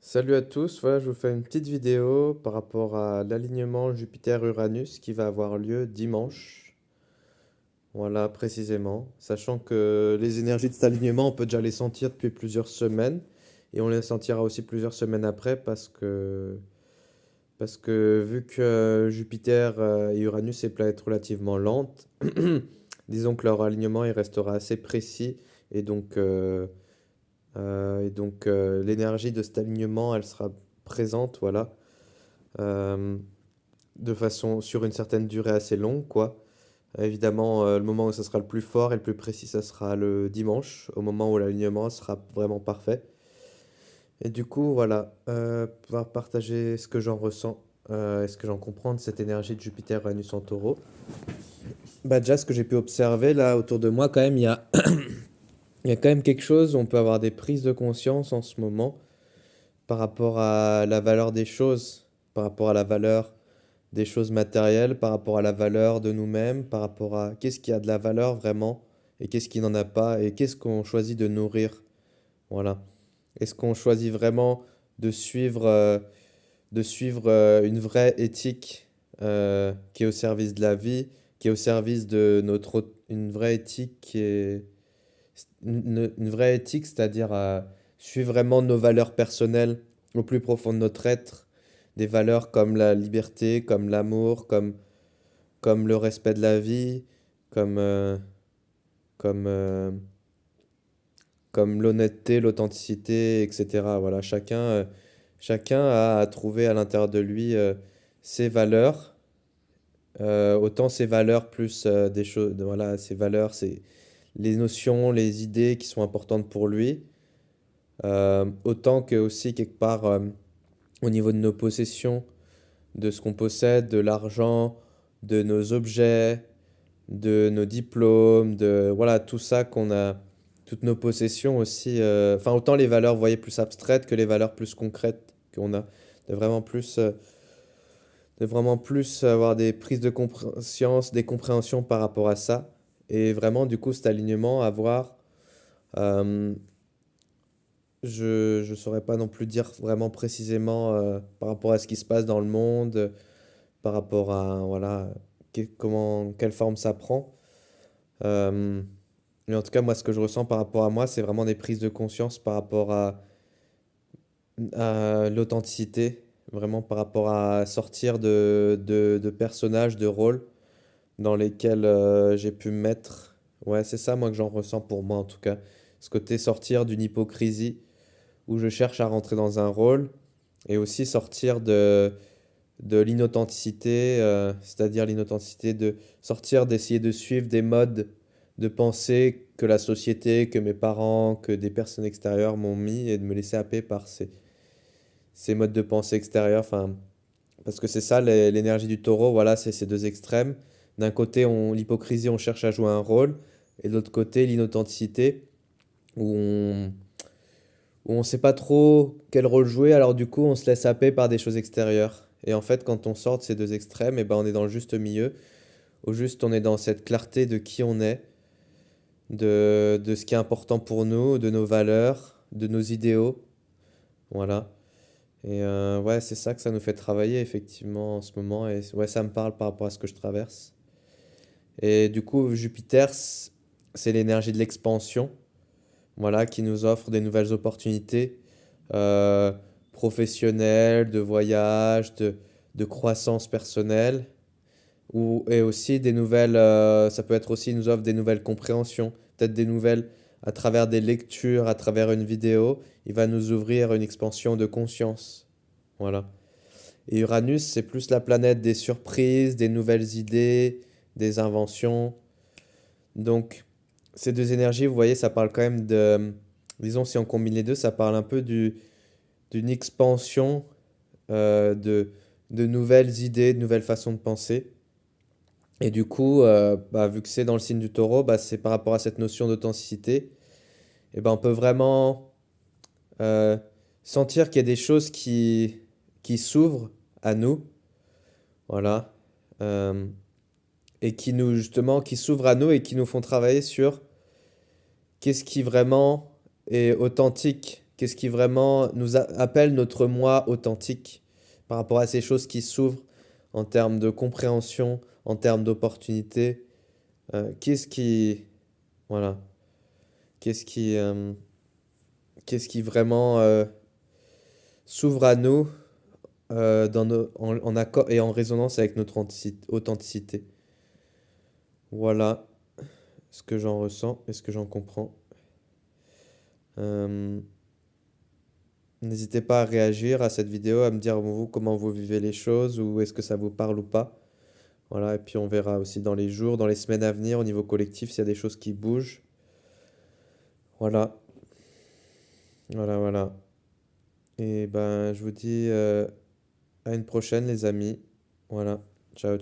Salut à tous, voilà, je vous fais une petite vidéo par rapport à l'alignement Jupiter-Uranus qui va avoir lieu dimanche. Voilà, précisément. Sachant que les énergies de cet alignement, on peut déjà les sentir depuis plusieurs semaines. Et on les sentira aussi plusieurs semaines après parce que vu que Jupiter et Uranus, c'est planètes relativement lentes, disons que leur alignement, il restera assez précis. Et donc, l'énergie de cet alignement, elle sera présente, voilà, euh, de façon sur une certaine durée assez longue, quoi. Évidemment, le moment où ça sera le plus fort et le plus précis, ça sera le dimanche, au moment où l'alignement sera vraiment parfait. Et du coup, voilà, pouvoir partager ce que j'en ressens et ce que j'en comprends de cette énergie de Jupiter-Uranus en taureau. Bah déjà, ce que j'ai pu observer là autour de moi, quand même, il y a quand même quelque chose, on peut avoir des prises de conscience en ce moment par rapport à la valeur des choses, par rapport à la valeur des choses matérielles, par rapport à la valeur de nous-mêmes, par rapport à qu'est-ce qui a de la valeur vraiment et qu'est-ce qui n'en a pas et qu'est-ce qu'on choisit de nourrir. Voilà. Est-ce qu'on choisit vraiment de suivre une vraie éthique qui est au service de la vie, qui est au service de une vraie éthique qui est une vraie éthique, c'est-à-dire suivre vraiment nos valeurs personnelles au plus profond de notre être, des valeurs comme la liberté, comme l'amour, comme le respect de la vie, comme, euh, comme, euh, comme l'honnêteté, l'authenticité, etc. Voilà, chacun a à trouver à l'intérieur de lui ses valeurs, autant ses valeurs plus des choses, voilà, ses valeurs, c'est les notions, les idées qui sont importantes pour lui, autant que aussi quelque part au niveau de nos possessions, de ce qu'on possède, de l'argent, de nos objets, de nos diplômes, de voilà, tout ça qu'on a, toutes nos possessions aussi, enfin autant les valeurs, vous voyez, plus abstraites que les valeurs plus concrètes qu'on a, de vraiment plus, euh, de vraiment plus avoir des prises de conscience, des compréhensions par rapport à ça, et vraiment du coup cet alignement, avoir, euh, je saurais pas non plus dire vraiment précisément par rapport à ce qui se passe dans le monde, par rapport à voilà, quelle forme ça prend. Euh, Mais en tout cas, moi, ce que je ressens par rapport à moi, c'est vraiment des prises de conscience par rapport à l'authenticité, vraiment par rapport à sortir de personnages, de rôles dans lesquels j'ai pu me mettre. Ouais, c'est ça, moi, que j'en ressens pour moi, en tout cas. Ce côté sortir d'une hypocrisie où je cherche à rentrer dans un rôle et aussi sortir de l'inauthenticité, c'est-à-dire l'inauthenticité de sortir, d'essayer de suivre des modes de pensée que la société, que mes parents, que des personnes extérieures m'ont mis et de me laisser happer par ces modes de pensée extérieurs. Enfin, parce que c'est ça l'énergie du taureau, voilà, c'est ces deux extrêmes. D'un côté, l'hypocrisie, on cherche à jouer un rôle, et de l'autre côté, l'inauthenticité, où on sait pas trop quel rôle jouer, alors du coup, on se laisse happer par des choses extérieures. Et en fait, quand on sort de ces deux extrêmes, et ben, on est dans le juste milieu. Au juste, on est dans cette clarté de qui on est, de ce qui est important pour nous, de nos valeurs, de nos idéaux. Voilà. Et ouais, c'est ça que ça nous fait travailler effectivement en ce moment. Et ouais, ça me parle par rapport à ce que je traverse. Et du coup, Jupiter, c'est l'énergie de l'expansion, voilà, qui nous offre des nouvelles opportunités euh, professionnelles, de voyage, de croissance personnelle. Et aussi des nouvelles, ça peut être aussi, il nous offre des nouvelles compréhensions, peut-être des nouvelles à travers des lectures, à travers une vidéo, il va nous ouvrir une expansion de conscience. Voilà. Et Uranus, c'est plus la planète des surprises, des nouvelles idées, des inventions. Donc, ces deux énergies, vous voyez, ça parle quand même disons, si on combine les deux, ça parle un peu d'une expansion de nouvelles idées, de nouvelles façons de penser. Et du coup, bah, vu que c'est dans le signe du taureau, bah, c'est par rapport à cette notion d'authenticité, et ben on peut vraiment euh, sentir qu'il y a des choses qui s'ouvrent à nous, voilà, euh, et qui nous, justement, qui s'ouvrent à nous et qui nous font travailler sur qu'est-ce qui vraiment est authentique Qu'est-ce qui vraiment appelle notre moi authentique par rapport à ces choses qui s'ouvrent en termes de compréhension, en termes d'opportunités. Qu'est-ce qui, voilà, qu'est-ce qui, qu'est-ce qui vraiment s'ouvre à nous en accord et en résonance avec notre authenticité. Voilà ce que j'en ressens et ce que j'en comprends. Euh, N'hésitez pas à réagir à cette vidéo, à me dire vous comment vous vivez les choses ou est-ce que ça vous parle ou pas. Voilà, et puis on verra aussi dans les jours, dans les semaines à venir au niveau collectif s'il y a des choses qui bougent. Voilà, voilà. Et ben je vous dis à une prochaine les amis. Voilà, ciao.